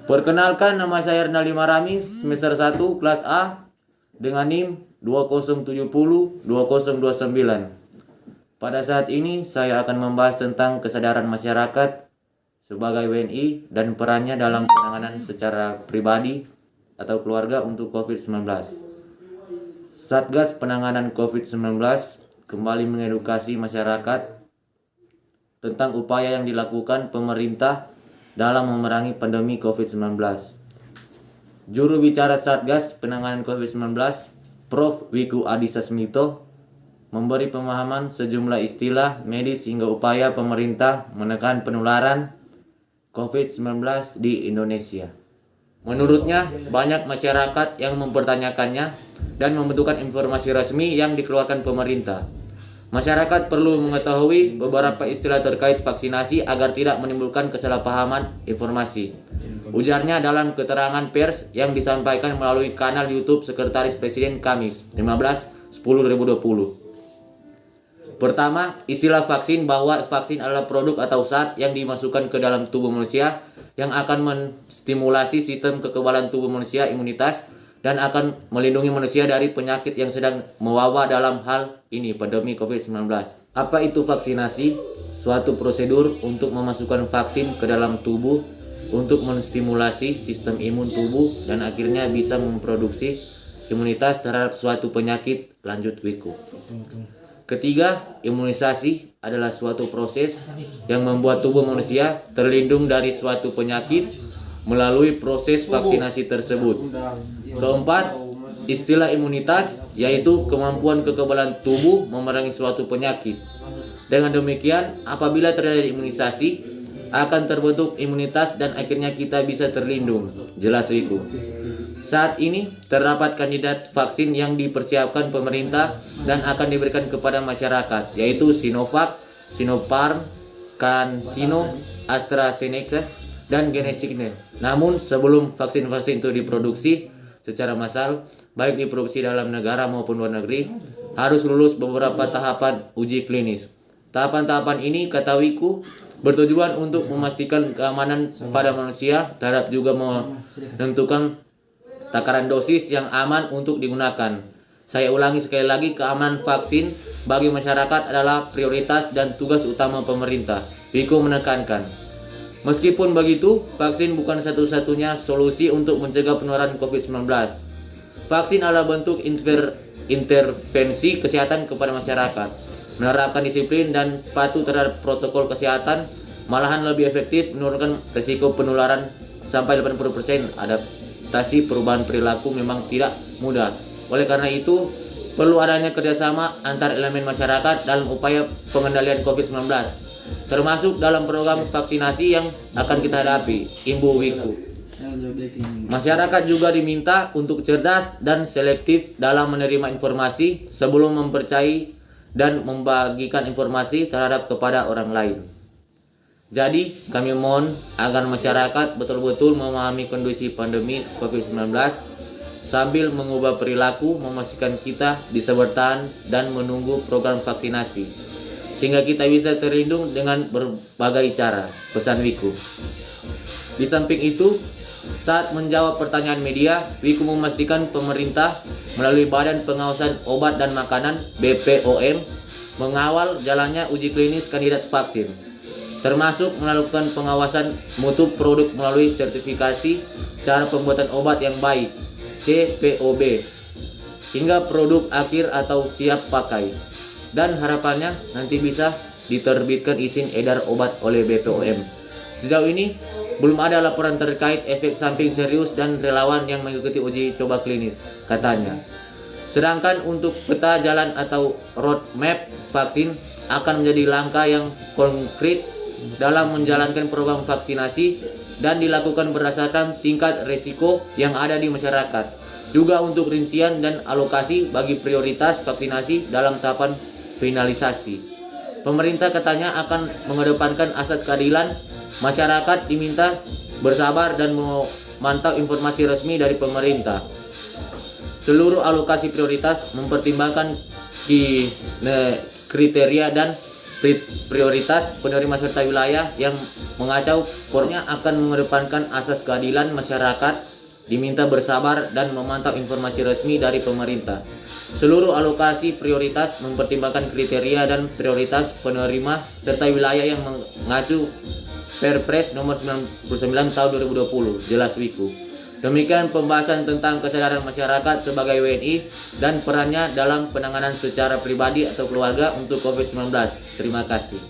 Perkenalkan, nama saya Ernaldi Maramis, semester 1 kelas A dengan NIM 2070-2029. Pada saat ini saya akan membahas tentang kesadaran masyarakat sebagai WNI dan perannya dalam penanganan secara pribadi atau keluarga untuk COVID-19. Satgas Penanganan COVID-19 kembali mengedukasi masyarakat tentang upaya yang dilakukan pemerintah dalam memerangi pandemi COVID-19. Juru bicara Satgas Penanganan COVID-19, Prof. Wiku Adhisa Smito, memberi pemahaman sejumlah istilah medis hingga upaya pemerintah menekan penularan COVID-19 di Indonesia. Menurutnya, banyak masyarakat yang mempertanyakannya dan membutuhkan informasi resmi yang dikeluarkan pemerintah. Masyarakat perlu mengetahui beberapa istilah terkait vaksinasi agar tidak menimbulkan kesalahpahaman informasi. Ujarnya dalam keterangan pers yang disampaikan melalui kanal YouTube Sekretaris Presiden Kamis 15/10/2020. Pertama, istilah vaksin bahwa vaksin adalah produk atau zat yang dimasukkan ke dalam tubuh manusia yang akan menstimulasi sistem kekebalan tubuh manusia imunitas dan akan melindungi manusia dari penyakit yang sedang mewabah, dalam hal ini pandemi COVID-19. Apa itu vaksinasi? Suatu prosedur untuk memasukkan vaksin ke dalam tubuh untuk menstimulasi sistem imun tubuh dan akhirnya bisa memproduksi imunitas terhadap suatu penyakit, lanjut Wiku. Ketiga, imunisasi adalah suatu proses yang membuat tubuh manusia terlindung dari suatu penyakit melalui proses vaksinasi tersebut. Keempat, istilah imunitas yaitu kemampuan kekebalan tubuh memerangi suatu penyakit. Dengan demikian, apabila terjadi imunisasi, akan terbentuk imunitas dan akhirnya kita bisa terlindung, jelas Wiku. Saat ini terdapat kandidat vaksin yang dipersiapkan pemerintah dan akan diberikan kepada masyarakat, yaitu Sinovac, Sinopharm, CanSino, AstraZeneca, dan Genesis. Namun sebelum vaksin-vaksin itu diproduksi secara massal, baik diproduksi dalam negara maupun luar negeri, harus lulus beberapa tahapan uji klinis. Tahapan-tahapan ini, kata Wiku, bertujuan untuk memastikan keamanan pada manusia terhadap juga menentukan takaran dosis yang aman untuk digunakan. Saya ulangi sekali lagi, keamanan vaksin bagi masyarakat adalah prioritas dan tugas utama pemerintah. Wiku menekankan. Meskipun begitu, vaksin bukan satu-satunya solusi untuk mencegah penularan COVID-19. Vaksin adalah bentuk intervensi kesehatan kepada masyarakat. Menerapkan disiplin dan patuh terhadap protokol kesehatan malahan lebih efektif menurunkan risiko penularan sampai 80%. Adaptasi perubahan perilaku memang tidak mudah. Oleh karena itu, perlu adanya kerjasama antar elemen masyarakat dalam upaya pengendalian COVID-19. Termasuk dalam program vaksinasi yang akan kita hadapi, imbu Wiku. Masyarakat juga diminta untuk cerdas dan selektif dalam menerima informasi sebelum mempercayai dan membagikan informasi terhadap kepada orang lain. Jadi, kami mohon agar masyarakat betul-betul memahami kondisi pandemi COVID-19 sambil mengubah perilaku, memastikan kita bisa bertahan dan menunggu program vaksinasi sehingga kita bisa terlindung dengan berbagai cara, pesan Wiku. Di samping itu, saat menjawab pertanyaan media, Wiku memastikan pemerintah melalui Badan Pengawasan Obat dan Makanan (BPOM) mengawal jalannya uji klinis kandidat vaksin, termasuk melakukan pengawasan mutu produk melalui sertifikasi cara pembuatan obat yang baik (CPOB) hingga produk akhir atau siap pakai. Dan harapannya nanti bisa diterbitkan izin edar obat oleh BPOM. Sejauh ini belum ada laporan terkait efek samping serius dan relawan yang mengikuti uji coba klinis, katanya. Sedangkan untuk peta jalan atau roadmap vaksin akan menjadi langkah yang konkret dalam menjalankan program vaksinasi dan dilakukan berdasarkan tingkat risiko yang ada di masyarakat. Juga untuk rincian dan alokasi bagi prioritas vaksinasi dalam tahapan finalisasi. Pemerintah katanya akan mengedepankan asas keadilan. Masyarakat diminta bersabar dan memantau informasi resmi dari pemerintah. Seluruh alokasi prioritas mempertimbangkan kriteria dan prioritas penerima serta wilayah yang mengacau pornya akan mengedepankan asas keadilan masyarakat, diminta bersabar dan memantau informasi resmi dari pemerintah. Seluruh alokasi prioritas mempertimbangkan kriteria dan prioritas penerima serta wilayah yang mengacu Perpres nomor 99 tahun 2020, jelas Wiku. Demikian pembahasan tentang kesadaran masyarakat sebagai WNI dan perannya dalam penanganan secara pribadi atau keluarga untuk COVID-19. Terima kasih.